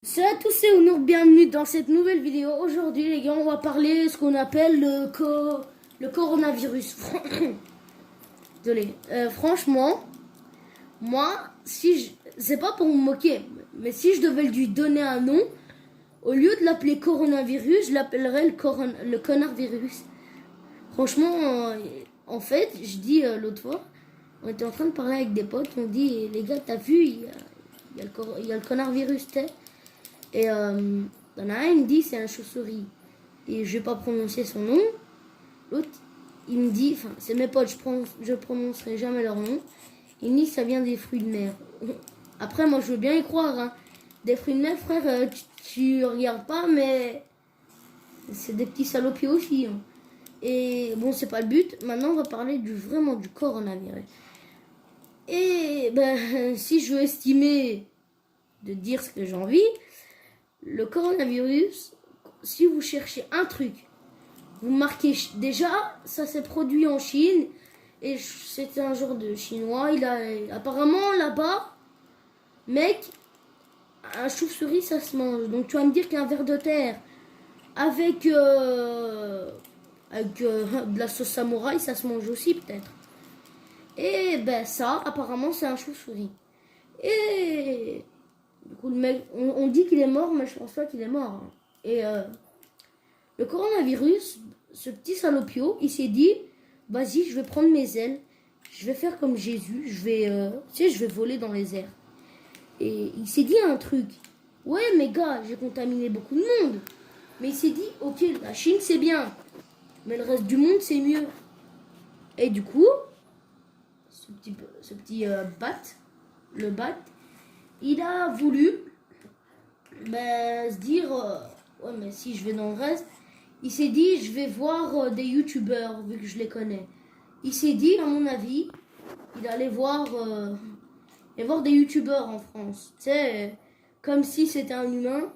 Salut à tous, c'est Ounour, bienvenue dans cette nouvelle vidéo. Aujourd'hui les gars, on va parler de ce qu'on appelle le coronavirus. Désolé. Franchement, moi, si je... c'est pas pour me moquer, mais si je devais lui donner un nom, au lieu de l'appeler coronavirus, je l'appellerais le connard virus. Franchement, en fait, je dis l'autre fois, on était en train de parler avec des potes, on dit les gars, t'as vu, il y a le connard virus, t'es. Et il y en a un, il me dit c'est un chauve-souris. Et je vais pas prononcer son nom. L'autre, il me dit, enfin, c'est mes potes, je prononcerai jamais leur nom. Il me dit que ça vient des fruits de mer. Après, moi, je veux bien y croire. Hein. Des fruits de mer, frère, tu regardes pas, mais c'est des petits salopiers aussi. Hein. Et bon, c'est pas le but. Maintenant, on va parler vraiment du coronavirus. Et ben, si je veux estimer de dire ce que j'ai envie, le coronavirus, si vous cherchez un truc, vous marquez déjà, ça s'est produit en Chine et c'était un genre de chinois. Il a apparemment là-bas, mec, un chauve-souris ça se mange. Donc tu vas me dire qu'un ver de terre avec de la sauce samouraï, ça se mange aussi peut-être. Et ben ça, apparemment, c'est un chauve-souris. Et du coup, le mec, on dit qu'il est mort, mais je pense pas qu'il est mort. Hein. Et le coronavirus, ce petit salopio, il s'est dit, vas-y, je vais prendre mes ailes, je vais faire comme Jésus, je vais voler dans les airs. Et il s'est dit un truc. Ouais, mais gars, j'ai contaminé beaucoup de monde. Mais il s'est dit, ok, la Chine c'est bien, mais le reste du monde c'est mieux. Et du coup, ce petit bat, le bat, il a voulu se dire, ouais, mais si je vais dans le reste, il s'est dit, je vais voir des youtubeurs, vu que je les connais. Il s'est dit, à mon avis, il allait voir des youtubeurs en France. Tu sais, comme si c'était un humain.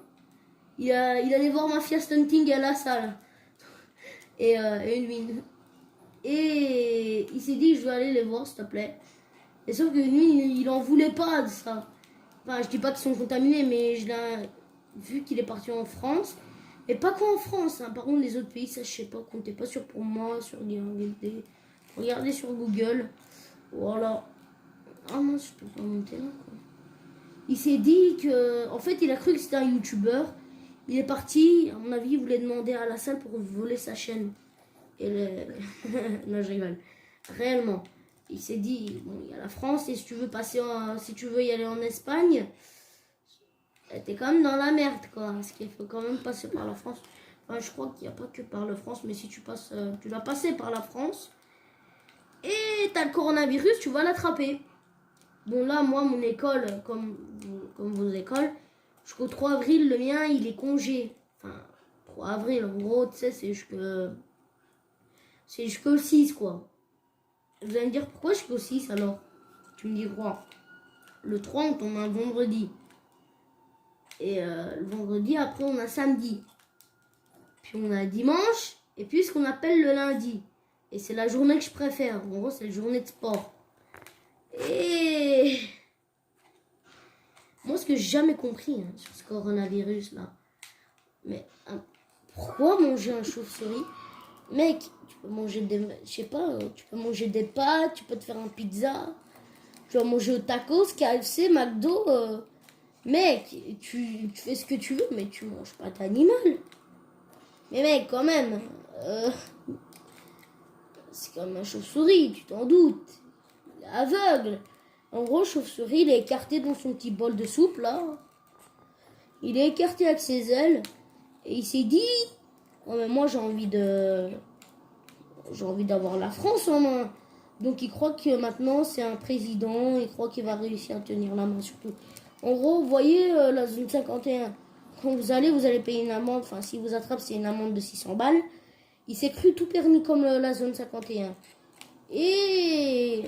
Il allait voir Mafia Stunting à la salle. Et une mine. Et il s'est dit, je vais aller les voir, s'il te plaît. Et sauf que lui, il en voulait pas de ça. Enfin, je dis pas qu'ils sont contaminés, mais vu qu'il est parti en France. Et pas qu'en France, hein. Par contre, les autres pays, ça, je sais pas, comptez pas sur pour moi, regardez sur Google. Voilà. Ah non, je peux pas monter là, quoi. Il s'est dit que, en fait, il a cru que c'était un YouTuber. Il est parti, à mon avis, il voulait demander à la salle pour voler sa chaîne. Et non, je rigole. Réellement. Il s'est dit, bon, il y a la France, et si tu veux y aller en Espagne, t'es quand même dans la merde, quoi. Parce qu'il faut quand même passer par la France. Enfin, je crois qu'il n'y a pas que par la France, mais si tu passes, tu dois passer par la France. Et t'as le coronavirus, tu vas l'attraper. Bon, là, moi, mon école, comme vos écoles, jusqu'au 3 avril, le mien, il est congé. Enfin, 3 avril, en gros, tu sais, c'est jusqu'au 6, quoi. Vous allez me dire, pourquoi jusqu'au 6, alors? Tu me dis quoi? Le 3, on tombe un vendredi. Et le vendredi, après, on a samedi. Puis on a dimanche. Et puis ce qu'on appelle le lundi. Et c'est la journée que je préfère. En gros, c'est la journée de sport. Et moi, ce que j'ai jamais compris sur ce coronavirus là, mais pourquoi manger un chauve-souris? Mec, tu peux manger je sais pas, tu peux manger des pâtes, tu peux te faire un pizza, tu vas manger au tacos, KFC, McDo. Mec, tu fais ce que tu veux, mais tu manges pas d'animal. Mais mec, quand même, c'est comme un chauve-souris, tu t'en doutes. Il est aveugle. En gros, chauve-souris, il est écarté dans son petit bol de soupe, là. Il est écarté avec ses ailes. Et il s'est dit, oh, mais moi, j'ai envie d'avoir la France en main. Donc, il croit que maintenant, c'est un président. Il croit qu'il va réussir à tenir la main, surtout. En gros, vous voyez la zone 51. Quand vous allez payer une amende. Enfin, si vous attrape, c'est une amende de 600 balles. Il s'est cru tout permis comme la zone 51. Et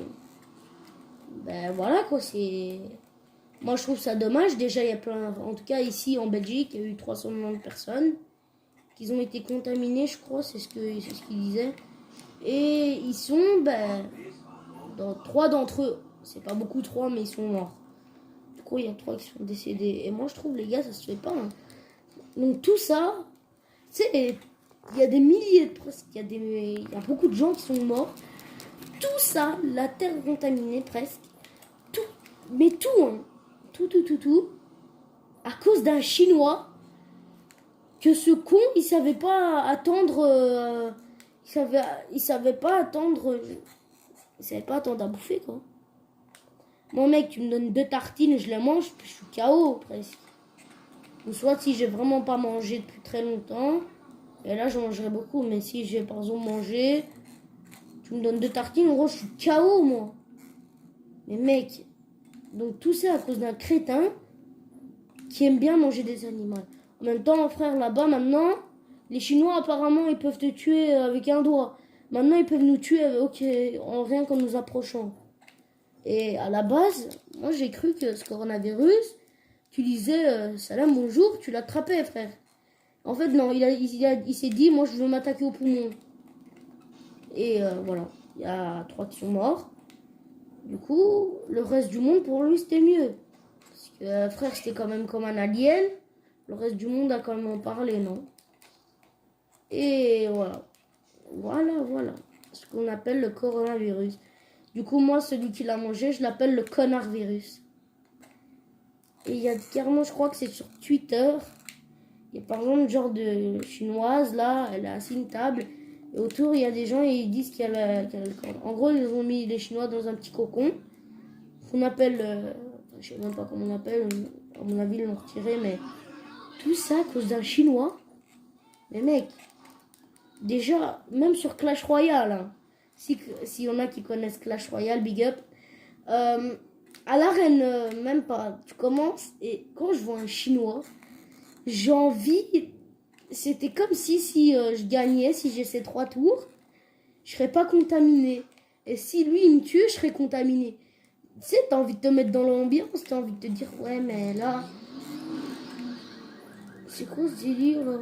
ben voilà quoi, c'est... Moi je trouve ça dommage. Déjà il y a plein... En tout cas ici en Belgique, il y a eu 390 personnes qui ont été contaminées, je crois, c'est ce qu'ils disaient. Et ils sont, dans 3 d'entre eux, c'est pas beaucoup 3, mais ils sont morts. pourquoi il y a 3 qui sont décédés. Et moi, je trouve, les gars, ça se fait pas. Hein. Donc, tout ça, tu sais, il y a des milliers, presque, il y a beaucoup de gens qui sont morts. Tout ça, la terre contaminée, presque. Tout, mais tout, hein. Tout. À cause d'un Chinois, que ce con, il savait pas attendre. Il savait pas attendre. Il savait pas attendre à bouffer, quoi. Moi, mec, tu me donnes 2 tartines, je les mange, puis je suis KO, presque. Ou soit si j'ai vraiment pas mangé depuis très longtemps, et là, je mangerai beaucoup. Mais si j'ai, par exemple, mangé, tu me donnes 2 tartines, en gros, je suis KO, moi. Mais mec, donc tout ça à cause d'un crétin qui aime bien manger des animaux. En même temps, frère, là-bas, maintenant, les Chinois, apparemment, ils peuvent te tuer avec un doigt. Maintenant, ils peuvent nous tuer en rien qu'en nous approchant. Et à la base, moi, j'ai cru que ce coronavirus, tu disais salam, bonjour, tu l'attrapais, frère. En fait, non, il s'est dit, moi, je veux m'attaquer au poumon. Et voilà, il y a 3 qui sont morts. Du coup, le reste du monde, pour lui, c'était mieux. Parce que, frère, c'était quand même comme un alien. Le reste du monde a quand même en parlé, non? Et voilà. Voilà. Ce qu'on appelle le coronavirus. Du coup, moi, celui qui l'a mangé, je l'appelle le connard virus. Et il y a carrément, je crois que c'est sur Twitter. Il y a par exemple genre de chinoise, là, elle est assise une table. Et autour, il y a des gens et ils disent qu'elle a le corona. En gros, ils ont mis les Chinois dans un petit cocon. Qu'on appelle, je sais même pas comment on appelle. À mon avis, ils l'ont retiré, mais tout ça à cause d'un Chinois. Mais mec, déjà, même sur Clash Royale, hein, s'il y en a qui connaissent Clash Royale, big up. À l'arène, même pas, tu commences et quand je vois un Chinois, j'ai envie, c'était comme si je gagnais, si j'ai ces 3 tours, je serais pas contaminé. Et si lui il me tue, je serais contaminé. Tu sais, t'as envie de te mettre dans l'ambiance, t'as envie de te dire, ouais, mais là, c'est quoi ce délire là?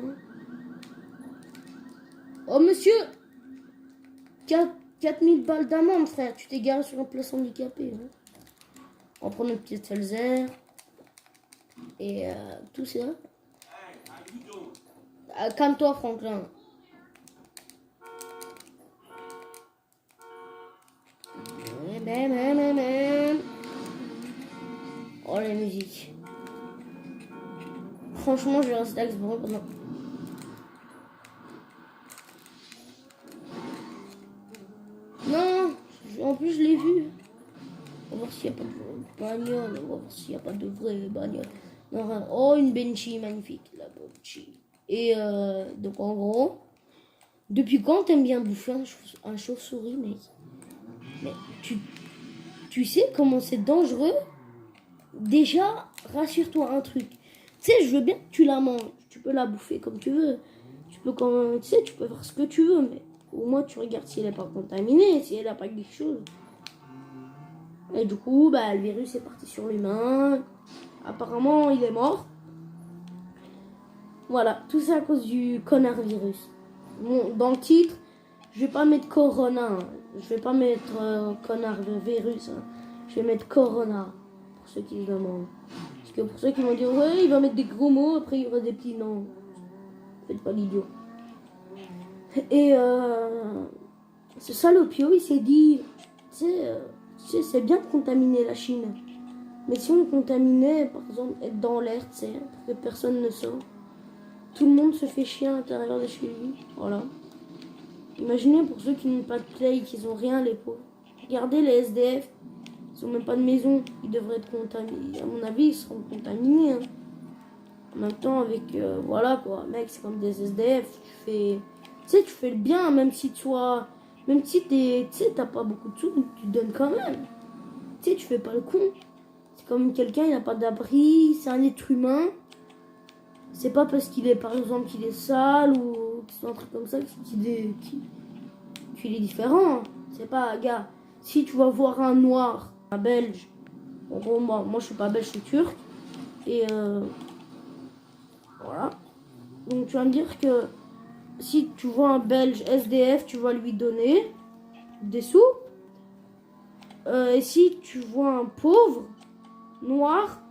Oh monsieur, 4000 balles d'amende, frère, tu t'es garé sur un place handicapé. Hein. On prend notre petite Seltzer et tout ça. Calme-toi, Franklin. Oh, la musique. Franchement, je vais rester avec ce bon pendant. Non, en plus, je l'ai vu. On va voir s'il n'y a pas de bagnole. On va voir s'il n'y a pas de vraie bagnole. Non, oh, une Benchy magnifique, la Benchy. Et donc, en gros, depuis quand t'aimes bien bouffer un chauve-souris, mec? Mais tu sais comment c'est dangereux? Déjà, rassure-toi un truc. Tu sais, je veux bien que tu la manges. Tu peux la bouffer comme tu veux. Tu peux tu sais, tu peux faire ce que tu veux, mais au moins tu regardes si elle n'est pas contaminée, si elle n'a pas quelque chose. Et du coup, le virus est parti sur l'humain. Apparemment, il est mort. Voilà, tout ça à cause du connard virus. Bon, dans le titre, je vais pas mettre Corona. Hein. Je vais pas mettre connard virus. Hein. Je vais mettre Corona. Pour ceux qui se demandent. Parce que pour ceux qui vont dire, ouais, il va mettre des gros mots, après il y aura des petits noms. Faites pas l'idiot. Et ce salopio, il s'est dit, tu sais, c'est bien de contaminer la Chine. Mais si on contaminait, par exemple, être dans l'air, tu sais, pour que personne ne sort. Tout le monde se fait chier à l'intérieur de chez lui. Voilà. Imaginez pour ceux qui n'ont pas de play, qui n'ont rien, les pauvres. Regardez les SDF. Ils n'ont même pas de maison. Ils devraient être contaminés. À mon avis, ils seront contaminés. Hein. En même temps, avec... voilà quoi. Mec, c'est comme des SDF. Tu fais le bien, même si tu sois... Même si t'as pas beaucoup de sous, tu donnes quand même. Tu sais, tu fais pas le con. C'est comme quelqu'un, il n'a pas d'abri. C'est un être humain. C'est pas parce qu'il est, par exemple, qu'il est sale ou qu'il soit un truc comme ça qu'il est différent. C'est pas, gars, si tu vas voir un noir, un belge, en gros, moi je suis pas belge, je suis turc, et voilà. Donc tu vas me dire que si tu vois un belge SDF, tu vas lui donner des sous. Et si tu vois un pauvre noir,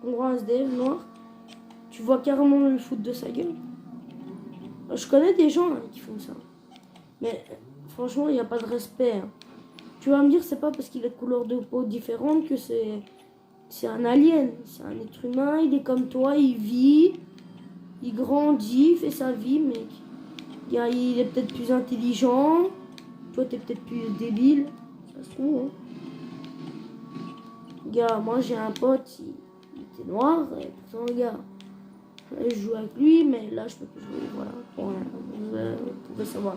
on voit un SDF noir, tu vois carrément le foot de sa gueule. Je connais des gens hein, qui font ça. Mais franchement, il n'y a pas de respect. Hein. Tu vas me dire, c'est pas parce qu'il a de couleur de peau différente que c'est un alien. C'est un être humain, il est comme toi, il vit, il grandit, il fait sa vie, mec. Il est peut-être plus intelligent. Toi, t'es peut-être plus débile. Ça se trouve, hein. Gars, moi j'ai un pote, il était noir, et pourtant, gars, je joue avec lui, mais là je peux plus jouer, voilà, vous pouvez savoir.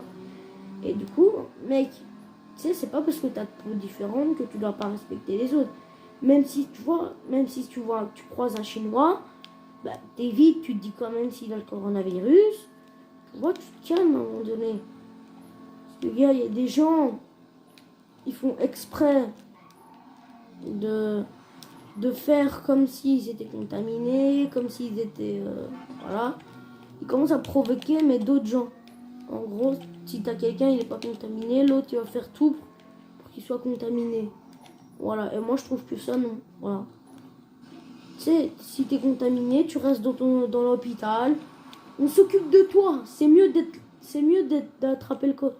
Et du coup, mec, tu sais, c'est pas parce que t'as de peau différente que tu dois pas respecter les autres. Même si tu vois, tu croises un chinois, bah t'évites, tu te dis quand même s'il a le coronavirus, tu vois, tu te calmes à un moment donné. Parce que, gars, il y a des gens, ils font exprès de faire comme s'ils étaient contaminés, comme s'ils étaient... voilà. Ils commencent à provoquer, mais d'autres gens. En gros, si t'as quelqu'un, il n'est pas contaminé, l'autre, il va faire tout pour qu'il soit contaminé. Voilà, et moi, je trouve que ça, non. Voilà. Tu sais, si t'es contaminé, tu restes dans l'hôpital. On s'occupe de toi. C'est mieux d'attraper le corps.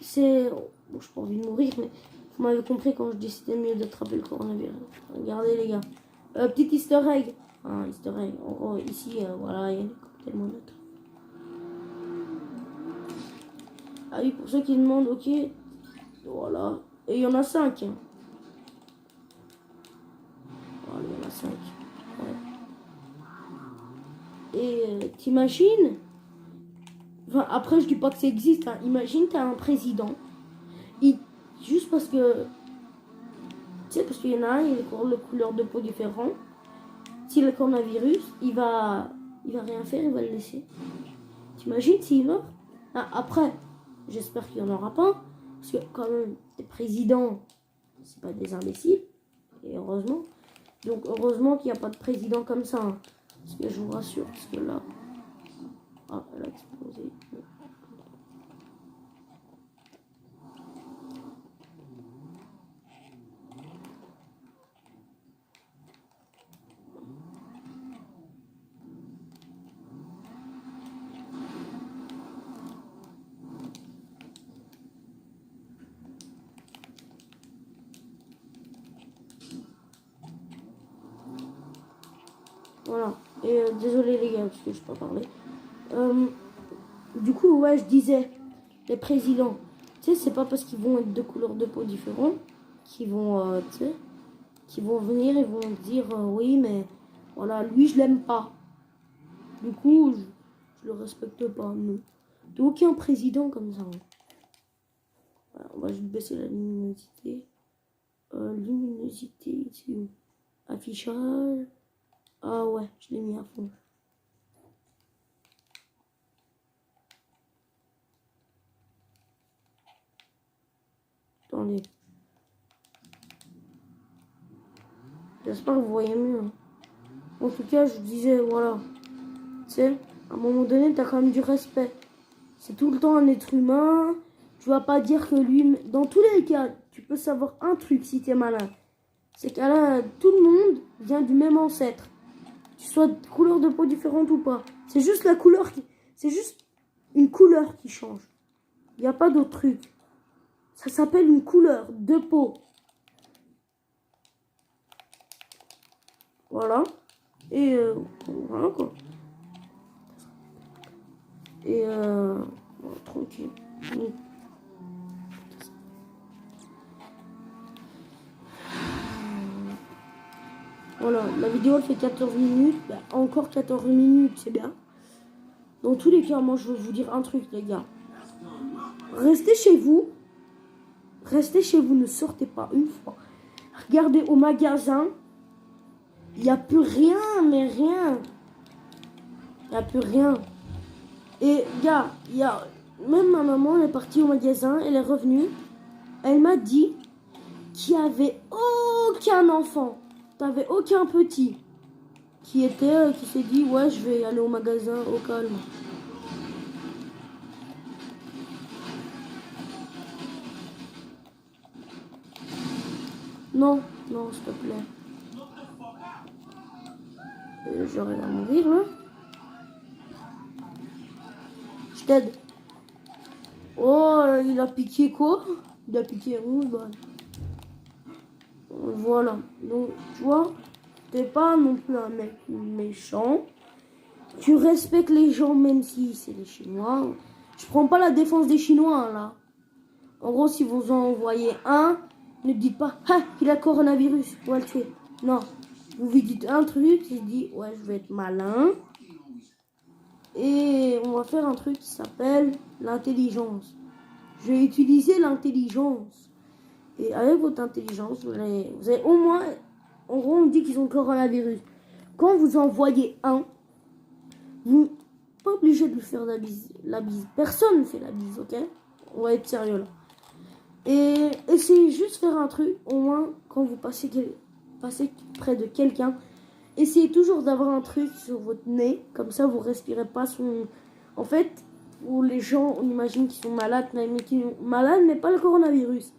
C'est... Bon, je n'ai pas envie de mourir, mais vous m'avez compris quand je dis c'était mieux d'attraper le coronavirus. Regardez, les gars. Petit easter egg. Ah, easter egg. En gros, ici, voilà, il y a des cocktails Molotov. Ah oui, pour ceux qui demandent, ok. Voilà. Et il y en a 5. Hein. Voilà, il y en a 5. Ouais. Et t'imagines? Enfin, après, je dis pas que ça existe. Hein. Imagine, t'as un président. Juste parce que... Tu sais, parce qu'il y en a un, il a une couleur de peau différente. S'il a le coronavirus, il va rien faire, il va le laisser. T'imagines s'il meurt? Ah, après, j'espère qu'il n'y en aura pas. Parce que quand même, les présidents, c'est pas des imbéciles. Et heureusement. Donc heureusement qu'il n'y a pas de président comme ça. Hein. Parce que je vous rassure, parce que là... Ah, elle a explosé. Voilà. Et désolé les gars, parce que je peux pas parler. Du coup, ouais, je disais, les présidents, tu sais, c'est pas parce qu'ils vont être de couleurs de peau différentes qu'ils vont, tu sais, qu'ils vont venir et vont dire, oui, mais voilà, lui, je l'aime pas. Du coup, je le respecte pas, non. T'as aucun président comme ça. Hein. Voilà, on va juste baisser la luminosité. Luminosité, c'est où? Affichage. Ah ouais, je l'ai mis à fond. Attendez. J'espère que vous voyez mieux. Hein. En tout cas, je disais, voilà. Tu sais, à un moment donné, t'as quand même du respect. C'est tout le temps un être humain. Tu vas pas dire que lui... Dans tous les cas, tu peux savoir un truc si t'es malin. C'est que là, tout le monde vient du même ancêtre. Tu sois de couleur de peau différente ou pas. C'est juste la couleur qui... C'est juste une couleur qui change. Il n'y a pas d'autre truc. Ça s'appelle une couleur de peau. Voilà. Et voilà quoi. Et bon, tranquille. Voilà, la vidéo elle fait 14 minutes. Bah, encore 14 minutes, c'est bien. Dans tous les cas, moi je veux vous dire un truc, les gars. Restez chez vous. Restez chez vous, ne sortez pas une fois. Regardez au magasin. Il n'y a plus rien, mais rien. Il n'y a plus rien. Et gars, même ma maman, elle est partie au magasin, elle est revenue. Elle m'a dit qu'il n'y avait aucun enfant. T'avais aucun petit qui s'est dit ouais, je vais aller au magasin au calme. Non, non, s'il te plaît. J'aurais à mourir là. Je t'aide. Oh, il a piqué quoi? Il a piqué 11 balles. Voilà. Donc, tu vois, t'es pas non plus un mec méchant. Tu respectes les gens même si c'est les Chinois. Je prends pas la défense des Chinois là. En gros, si vous en envoyez un, ne dites pas « Ah, il a le coronavirus, on va le tuer ». Non. Vous lui dites un truc, il dit « Ouais, je vais être malin ». Et on va faire un truc qui s'appelle l'intelligence. Je vais utiliser l'intelligence. Et avec votre intelligence, vous avez au moins... En gros, on dit qu'ils ont le coronavirus. Quand vous envoyez un, vous n'êtes pas obligé de lui faire la bise. Personne ne fait la bise, ok? On va être sérieux là. Et essayez juste de faire un truc, au moins, quand vous passez près de quelqu'un, essayez toujours d'avoir un truc sur votre nez, comme ça vous respirez pas son... En fait, pour les gens, on imagine qu'ils sont malades, mais malade, mais pas le coronavirus.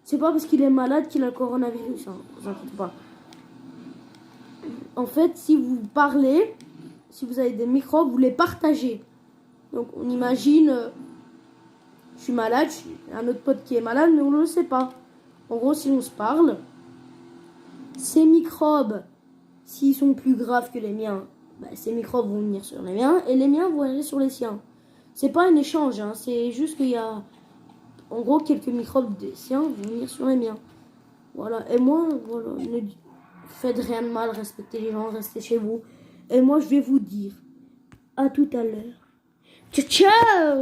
C'est pas parce qu'il est malade qu'il a le coronavirus, hein, vous inquiétez pas. En fait, si vous parlez, si vous avez des microbes, vous les partagez. Donc, on imagine, je suis malade, j'ai un autre pote qui est malade, mais on ne le sait pas. En gros, si on se parle, ces microbes, s'ils sont plus graves que les miens, bah, ces microbes vont venir sur les miens, et les miens vont aller sur les siens. C'est pas un échange, hein, c'est juste qu'il y a, en gros, quelques microbes des siens vont venir sur les miens. Voilà, et moi, voilà, ne faites rien de mal, respectez les gens, restez chez vous. Et moi, je vais vous dire, à tout à l'heure. Ciao, ciao!